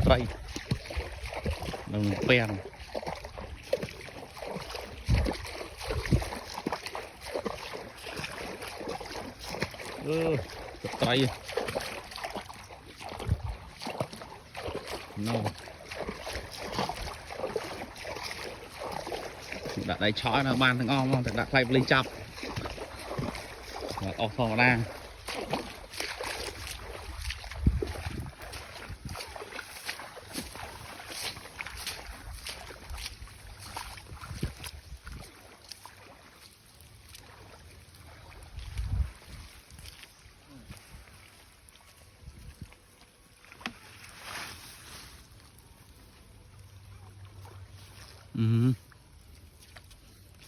tray đừng pen tray no đã đây chó nó ban thằng om không đã play lên chập off phong đang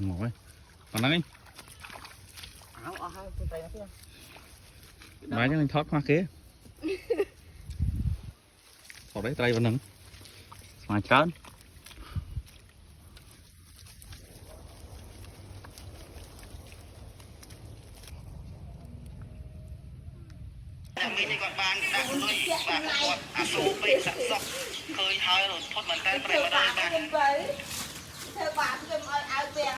ngồi còn đấy máy cho mình thoát hoa kế vào đấy tay vẫn nứng mà chán mình còn bàn đặt nuôi và còn số về sản xuất khơi hơi rồi thoát bàn tay phải vào đây bàn